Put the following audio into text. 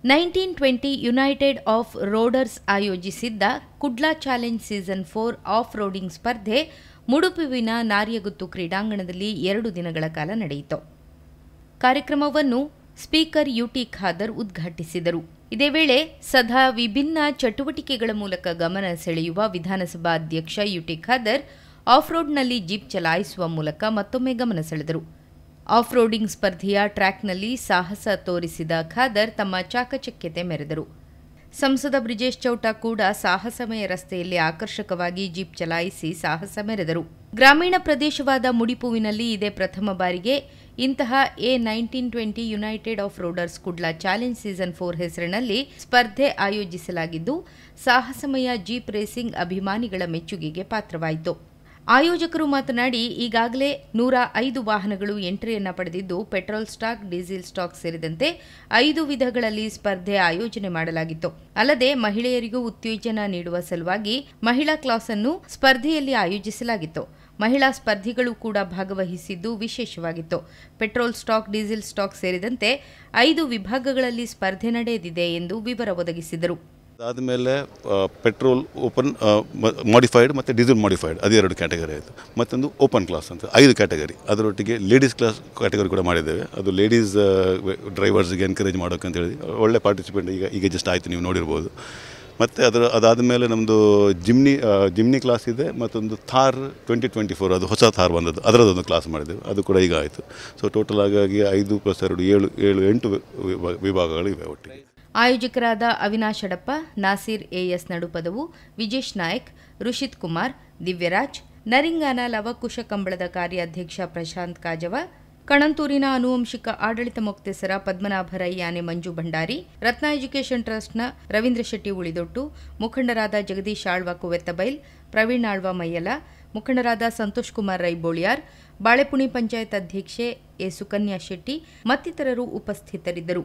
1920 united of ರೋಡರ್ಸ್ ಆಯೋಜಿಸಿದ್ದ Kudla challenge season 4 off roading ಸ್ಪರ್ಧೆ ಮುಡುಪುವಿನ ನಾರ್ಯಗುತ್ತು ಕ್ರೀಡಾಂಗಣದಲ್ಲಿ 2 ದಿನಗಳ ಕಾಲ ನಡೆಯಿತು. ಕಾರ್ಯಕ್ರಮವನ್ನು ಸ್ಪೀಕರ್ ಯುಟಿ ಖಾದರ್ ಉದ್ಘಾಟಿಸಿದರು. ಇದೇ ವೇಳೆ ಸದಾ ವಿಭಿನ್ನ ಚಟುವಟಿಕೆಗಳ ಮೂಲಕ ಗಮನ ಸೆಳೆಯುವ ವಿಧಾನಸಭಾ ಅಧ್ಯಕ್ಷ ಯುಟಿ ಖಾದರ್ ಆಫ್ ರೋಡ್ನಲ್ಲಿ ಜೀಪ್ ಚಲಾಯಿಸುವ ಮೂಲಕ ಮತ್ತೊಮ್ಮೆ ಗಮನ ಸೆಳೆದರು. ಆಫ್ ರೋಡಿಂಗ್ ಸ್ಪರ್ಧೆಯ ಟ್ರ್ಯಾಕ್ನಲ್ಲಿ ಸಾಹಸ ತೋರಿಸಿದ ಖಾದರ್ ತಮ್ಮ ಚಾಕಚಕ್ಯತೆ ಮೆರೆದರು. ಸಂಸದ ಬ್ರಿಜೇಶ್ ಚೌಟ ಕೂಡ ಸಾಹಸಮಯ ರಸ್ತೆಯಲ್ಲಿ ಆಕರ್ಷಕವಾಗಿ ಜೀಪ್ ಚಲಾಯಿಸಿ ಸಾಹಸ ಮೆರೆದರು. ಗ್ರಾಮೀಣ ಪ್ರದೇಶವಾದ ಮುಡಿಪುವಿನಲ್ಲಿ ಇದೇ ಪ್ರಥಮ ಬಾರಿಗೆ ಇಂತಹ 1920 united of roaders Kudla challenge season 4 ಹೆಸರಿನಲ್ಲಿ ಸ್ಪರ್ಧೆ ಆಯೋಜಿಸಲಾಗಿದ್ದು, ಸಾಹಸಮಯ ಜೀಪ್ ರೇಸಿಂಗ್ ಅಭಿಮಾನಿಗಳ ಮೆಚ್ಚುಗೆಗೆ ಪಾತ್ರವಾಯಿತು. ಆಯೋಜಕರು ಮಾತನಾಡಿ, ಈಗಾಗಲೇ 105 ವಾಹನಗಳು ಎಂಟ್ರಿಯನ್ನು ಪಡೆದಿದ್ದು, ಪೆಟ್ರೋಲ್ ಸ್ಟಾಕ್, ಡೀಸೆಲ್ ಸ್ಟಾಕ್ ಸೇರಿದಂತೆ 5 ವಿಧಗಳಲ್ಲಿ ಸ್ಪರ್ಧೆ ಆಯೋಜನೆ ಮಾಡಲಾಗಿತ್ತು. ಅಲ್ಲದೆ ಮಹಿಳೆಯರಿಗೂ ಉತ್ತೇಜನ ನೀಡುವ ಸಲುವಾಗಿ ಮಹಿಳಾ ಕ್ಲಾಸ್ ಅನ್ನು ಸ್ಪರ್ಧೆಯಲ್ಲಿ ಆಯೋಜಿಸಲಾಗಿತ್ತು. ಮಹಿಳಾ ಸ್ಪರ್ಧಿಗಳು ಕೂಡ ಭಾಗವಹಿಸಿದ್ದು ವಿಶೇಷವಾಗಿತ್ತು. ಪೆಟ್ರೋಲ್ ಸ್ಟಾಕ್, ಡೀಸೆಲ್ ಸ್ಟಾಕ್ ಸೇರಿದಂತೆ 5 ವಿಭಾಗಗಳಲ್ಲಿ ಸ್ಪರ್ಧೆ ನಡೆದಿದೆ ಎಂದು ವಿವರ ಒದಗಿಸಿದರು. ಅದಾದಮೇಲೆ ಪೆಟ್ರೋಲ್ ಓಪನ್ ಮಾಡಿಫೈಡ್ ಮತ್ತು ಡೀಸೆಲ್ ಮಾಡಿಫೈಡ್ ಅದು 2 ಕ್ಯಾಟಗರಿ ಆಯಿತು. ಮತ್ತೊಂದು ಓಪನ್ ಕ್ಲಾಸ್ ಅಂತ 5 ಕ್ಯಾಟಗರಿ. ಅದರೊಟ್ಟಿಗೆ ಲೇಡೀಸ್ ಕ್ಲಾಸ್ ಕ್ಯಾಟಗರಿ ಕೂಡ ಮಾಡಿದ್ದೇವೆ. ಅದು ಲೇಡೀಸ್ ಡ್ರೈವರ್ಸ್ಗೆ ಎನ್ಕರೇಜ್ ಮಾಡೋಕೆ ಅಂತ ಹೇಳಿ ಒಳ್ಳೆ ಪಾರ್ಟಿಸಿಪೇಟ್ ಈಗ ಜಸ್ಟ್ ಆಯಿತು, ನೀವು ನೋಡಿರ್ಬೋದು. ಮತ್ತು ಅದಾದಮೇಲೆ ನಮ್ಮದು ಜಿಮ್ನಿ ಕ್ಲಾಸ್ ಇದೆ. ಮತ್ತೊಂದು ಥಾರ್ 2024 ಅದು ಹೊಸ ಥಾರ್ ಬಂದದ್ದು, ಅದರದ್ದೊಂದು ಕ್ಲಾಸ್ ಮಾಡಿದ್ದೇವೆ, ಅದು ಕೂಡ ಈಗ ಆಯಿತು. ಸೊ ಟೋಟಲ್ ಆಗಿ 5 + 2 8 ವಿಭಾಗಗಳಿವೆ ಒಟ್ಟಿಗೆ. ಆಯೋಜಕರಾದ ಅವಿನಾಶ್ ಅಡಪ್ಪ, ನಾಸೀರ್ ಎಎಸ್ ನಡುಪದವು, ವಿಜೇಶ್ ನಾಯಕ್, ಋಷಿತ್ ಕುಮಾರ್, ದಿವ್ಯರಾಜ್, ನರಿಂಗಾನ ಲವಕುಶ ಕಂಬಳದ ಕಾರ್ಯಾಧ್ಯಕ್ಷ ಪ್ರಶಾಂತ್ ಕಾಜವ, ಕಣಂತೂರಿನ ಆನುವಂಶಿಕ ಆಡಳಿತ ಮೊಕ್ತೇಸರ ಪದ್ಮನಾಭ ರೈ ಯಾನೆ ಮಂಜು ಭಂಡಾರಿ, ರತ್ನ ಎಜುಕೇಷನ್ ಟ್ರಸ್ಟ್ನ ರವೀಂದ್ರ ಶೆಟ್ಟಿ ಉಳಿದೊಟ್ಟು, ಮುಖಂಡರಾದ ಜಗದೀಶ್ ಆಳ್ವ ಕುವೆತ್ತಬೈಲ್, ಪ್ರವೀಣ್ ಆಳ್ವ ಮೈಯಲ, ಮುಖಂಡರಾದ ಸಂತೋಷ್ ಕುಮಾರ್ ರೈ ಬೋಳಿಯಾರ್, ಬಾಳೆಪುಣಿ ಪಂಚಾಯತ್ ಅಧ್ಯಕ್ಷೆ ಎ ಸುಕನ್ಯಾ ಶೆಟ್ಟಿ ಮತ್ತಿತರರು ಉಪಸ್ಥಿತರಿದ್ದರು.